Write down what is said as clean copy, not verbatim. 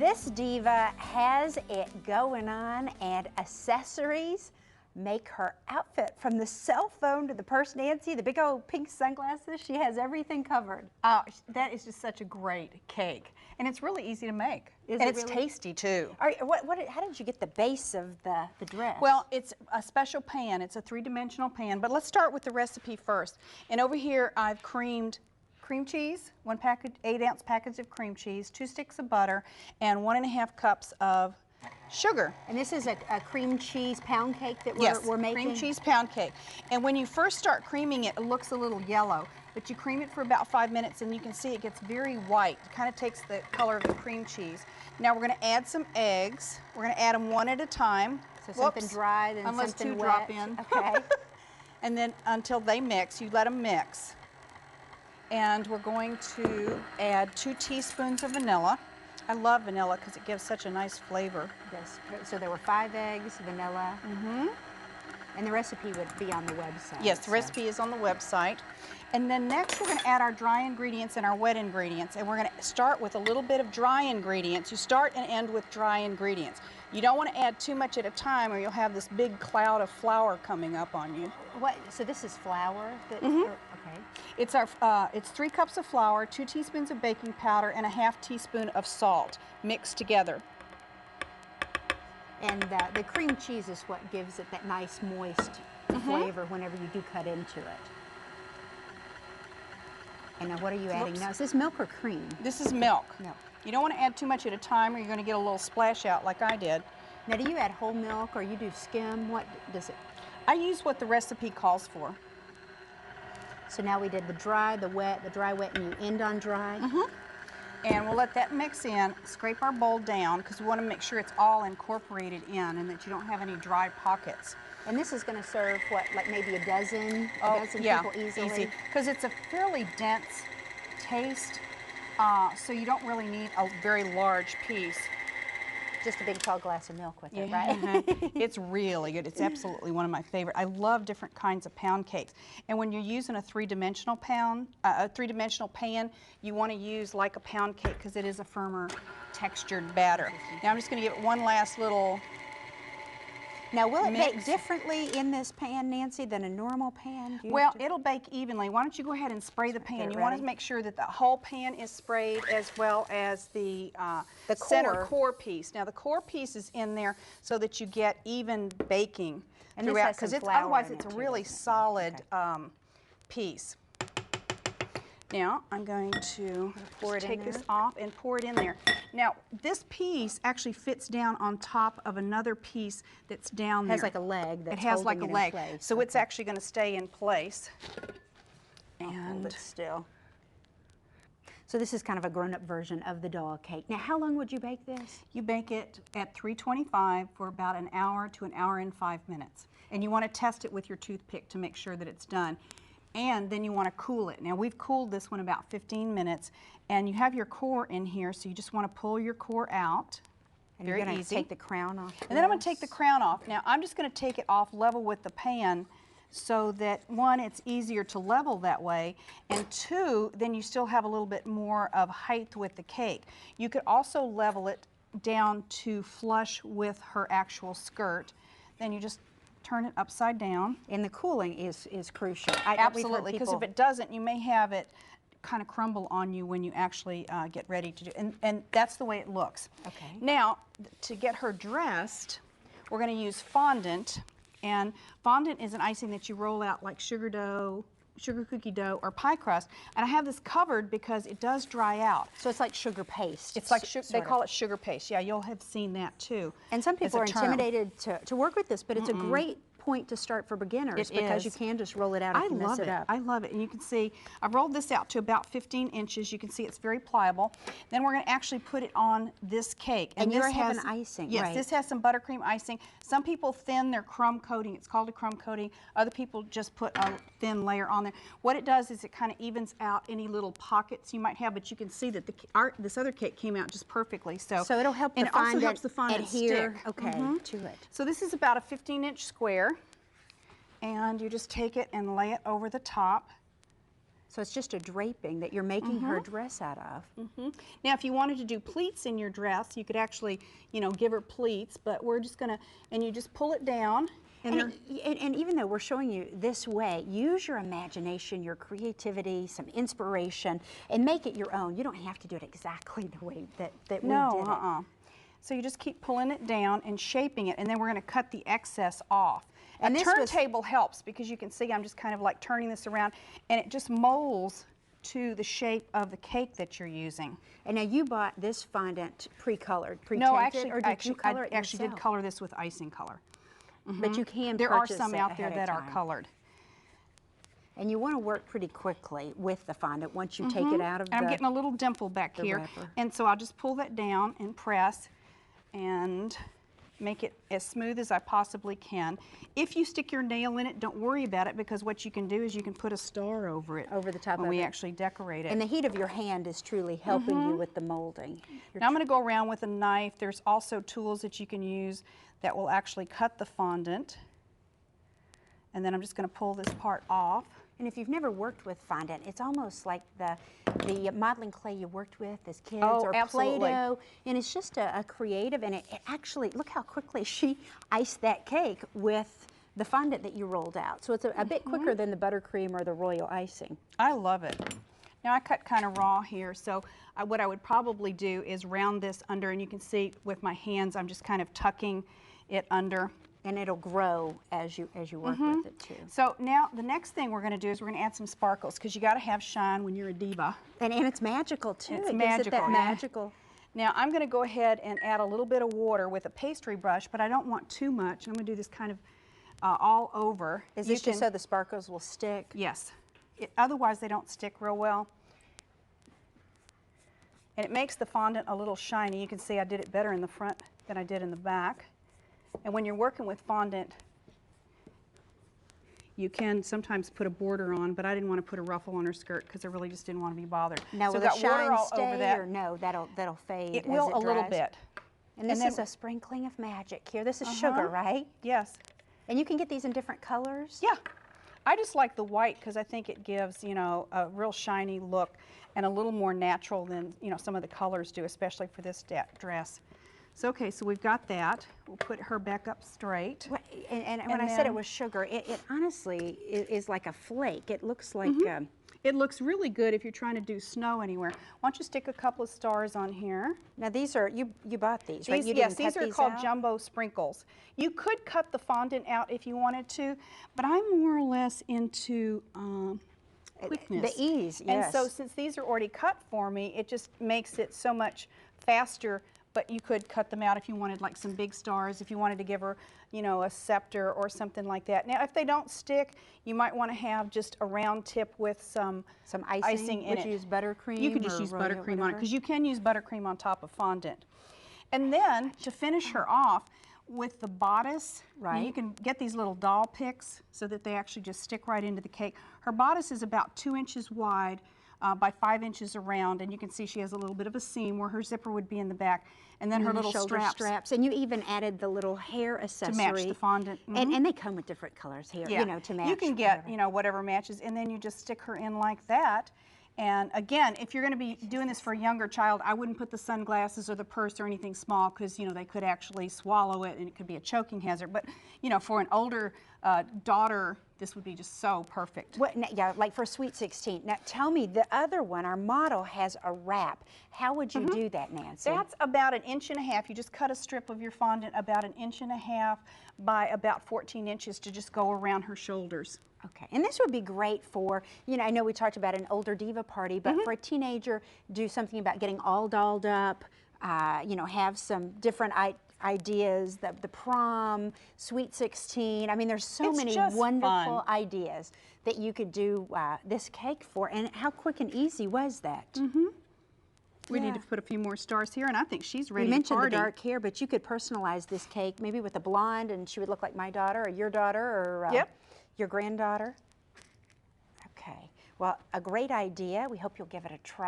This diva has it going on, and accessories make her outfit. From the cell phone to the purse, Nancy, the big old pink sunglasses, she has everything covered. Oh, that is just such a great cake. And it's really easy to make. Is and it it's really? Tasty too. How did you get the base of the dress? Well, it's a special pan. It's a three-dimensional pan. But let's start with the recipe first. And over here I've creamed cream cheese, 1 package, 8-ounce package of cream cheese, 2 sticks of butter, and 1.5 cups of sugar. And this is a cream cheese pound cake that we're making? Cream cheese pound cake. And when you first start creaming it, it looks a little yellow, but you cream it for about 5 minutes and you can see it gets very white. It kind of takes the color of the cream cheese. Now we're going to add some eggs. We're going to add them one at a time. So something dry, then unless something two wet. drop in. Okay. And then until they mix, you let them mix. And we're going to add 2 teaspoons of vanilla. I love vanilla because it gives such a nice flavor. Yes. So there were 5 eggs, vanilla. Mm-hmm. And the recipe would be on the website. Yes, the recipe is on the website. And then next we're going to add our dry ingredients and our wet ingredients. And we're going to start with a little bit of dry ingredients. You start and end with dry ingredients. You don't want to add too much at a time or you'll have this big cloud of flour coming up on you. What? So this is flour? Mm-hmm. Okay. It's 3 cups of flour, 2 teaspoons of baking powder, and a ½ teaspoon of salt mixed together. And the cream cheese is what gives it that nice moist flavor whenever you do cut into it. And now what are you adding now? Is this milk or cream? This is milk. Milk. You don't want to add too much at a time or you're going to get a little splash out like I did. Now do you add whole milk or you do skim? What does it? I use what the recipe calls for. So now we did the dry, the wet, the dry, wet, and you end on dry? Mm-hmm. And we'll let that mix in, scrape our bowl down because we want to make sure it's all incorporated in and that you don't have any dry pockets. And this is going to serve, what, like maybe a dozen people easily? Easy. Because it's a fairly dense taste, so you don't really need a very large piece. Just a big tall glass of milk with it, right? It's really good. It's absolutely one of my favorite. I love different kinds of pound cakes. And when you're using a three-dimensional pan, you want to use like a pound cake because it is a firmer textured batter. Now I'm just going to give it one last little Now, will it mix. bake differently in this pan, Nancy, than a normal pan? Well, it'll bake evenly. Why don't you go ahead and spray the pan? You want to make sure that the whole pan is sprayed as well as the center core piece. Now, the core piece is in there so that you get even baking throughout, because otherwise it's a really solid piece. Now, I'm going to take this off and pour it in there. Now, this piece actually fits down on top of another piece that's down there. It has like a leg that's It has like a leg. in place. So it's actually going to stay in place. And hold it still. So this is kind of a grown-up version of the dog cake. Now, how long would you bake this? You bake it at 325 for about an hour to an hour and 5 minutes. And you want to test it with your toothpick to make sure that it's done. And then you want to cool it. Now we've cooled this one about 15 minutes and you have your core in here, so you just want to pull your core out. And you're going to take the crown off. And then I'm going to take the crown off. Now I'm just going to take it off level with the pan so that 1, it's easier to level that way, and 2, then you still have a little bit more of height with the cake. You could also level it down to flush with her actual skirt. Then you just turn it upside down. And the cooling is crucial. Absolutely, because if it doesn't, you may have it kind of crumble on you when you actually get ready to do it. And that's the way it looks. Okay. Now, to get her dressed, we're going to use fondant. And fondant is an icing that you roll out like sugar cookie dough, or pie crust. And I have this covered because it does dry out. So it's like sugar paste. It's like they call it sugar paste. Yeah, you'll have seen that too. And some people are intimidated to work with this, but it's a great point to start for beginners because you can just roll it out if you mess it up. I love it. And you can see I've rolled this out to about 15 inches. You can see it's very pliable. Then we're going to actually put it on this cake. And yours has an icing, yes, this has some buttercream icing. Some people thin their crumb coating. It's called a crumb coating. Other people just put a thin layer on there. What it does is it kind of evens out any little pockets you might have, but you can see that this other cake came out just perfectly. So it'll help and it also helps the fondant adhere stick. to it. So this is about a 15-inch square. And you just take it and lay it over the top. So it's just a draping that you're making her dress out of. Now, if you wanted to do pleats in your dress, you could actually, you know, give her pleats, but we're just gonna, and you just pull it down. And even though we're showing you this way, use your imagination, your creativity, some inspiration, and make it your own. You don't have to do it exactly the way that we did it. So you just keep pulling it down and shaping it, and then we're going to cut the excess off. And a turntable helps because you can see I'm just kind of like turning this around, and it just molds to the shape of the cake that you're using. And now you bought this fondant pre-colored, No, or did you color it I actually yourself? did color this with icing color. But you can There are purchase some it out there ahead that of are time. colored. And you want to work pretty quickly with the fondant once you take it out of and I'm getting a little dimple back here. wrapper. And so I'll just pull that down and press and make it as smooth as I possibly can. If you stick your nail in it, don't worry about it, because what you can do is you can put a star over it. Over the top when of we it. actually decorate it. And the heat of your hand is truly helping you with the molding. Now I'm going to go around with a knife. There's also tools that you can use that will actually cut the fondant. And then I'm just going to pull this part off. And if you've never worked with fondant, it's almost like the modeling clay you worked with as kids, or absolutely. Play-Doh. And it's just a creative, and it actually, look how quickly she iced that cake with the fondant that you rolled out. So it's a bit quicker than the buttercream or the royal icing. I love it. Now I cut kind of raw here, so what I would probably do is round this under, and you can see with my hands I'm just kind of tucking it under. And it'll grow as you work with it too. So now the next thing we're going to do is we're going to add some sparkles, because you got to have shine when you're a diva. And it's magical too. It's it magical. Gives it that magical. Now I'm going to go ahead and add a little bit of water with a pastry brush, but I don't want too much. I'm going to do this kind of all over. Is this just so the sparkles will stick? Yes. Otherwise they don't stick real well. And it makes the fondant a little shiny. You can see I did it better in the front than I did in the back. And when you're working with fondant, you can sometimes put a border on, but I didn't want to put a ruffle on her skirt because I really just didn't want to be bothered. Now, so will the got water shine all stay, over that. or no, that'll fade It will as it a little dries? bit. And this is a sprinkling of magic here. This is sugar, right? Yes. And you can get these in different colors? Yeah. I just like the white because I think it gives, you know, a real shiny look and a little more natural than, you know, some of the colors do, especially for this dress. So, okay, so we've got that. We'll put her back up straight. And when I said it was sugar, it honestly is like a flake. It looks like... It looks really good if you're trying to do snow anywhere. Why don't you stick a couple of stars on here? Now these are, you bought these, right? You yes, didn't these cut are these called out? jumbo sprinkles. You could cut the fondant out if you wanted to, but I'm more or less into quickness. The ease, yes. And so since these are already cut for me, it just makes it so much faster. But you could cut them out if you wanted like some big stars, if you wanted to give her, you know, a scepter or something like that. Now, if they don't stick, you might want to have just a round tip with some icing in it. Would you use buttercream? You could just use buttercream on it, because you can use buttercream on top of fondant. And then to finish her off with the bodice, right. You can get these little doll picks so that they actually just stick right into the cake. Her bodice is about 2 inches wide by 5 inches around, and you can see she has a little bit of a seam where her zipper would be in the back, and then her little shoulder straps. And you even added the little hair accessory. To match the fondant. And they come with different colors here, yeah. you know, to match. You can get, you know, whatever matches, and then you just stick her in like that. And again, if you're going to be doing this for a younger child, I wouldn't put the sunglasses or the purse or anything small, because, you know, they could actually swallow it and it could be a choking hazard. But, you know, for an older daughter, this would be just so perfect. Yeah, like for Sweet 16. Now tell me, the other one, our model has a wrap. How would you do that, Nancy? That's about 1.5 inches. You just cut a strip of your fondant about 1.5 inches by about 14 inches to just go around her shoulders. Okay, and this would be great for, you know, I know we talked about an older diva party, but for a teenager, do something about getting all dolled up, you know, have some different ideas, the prom, Sweet 16. I mean, there's so many wonderful ideas that you could do this cake for. And how quick and easy was that? We need to put a few more stars here, and I think she's ready to party. You mentioned the dark hair, but you could personalize this cake maybe with a blonde, and she would look like my daughter or your daughter or your granddaughter. Okay, well, a great idea. We hope you'll give it a try.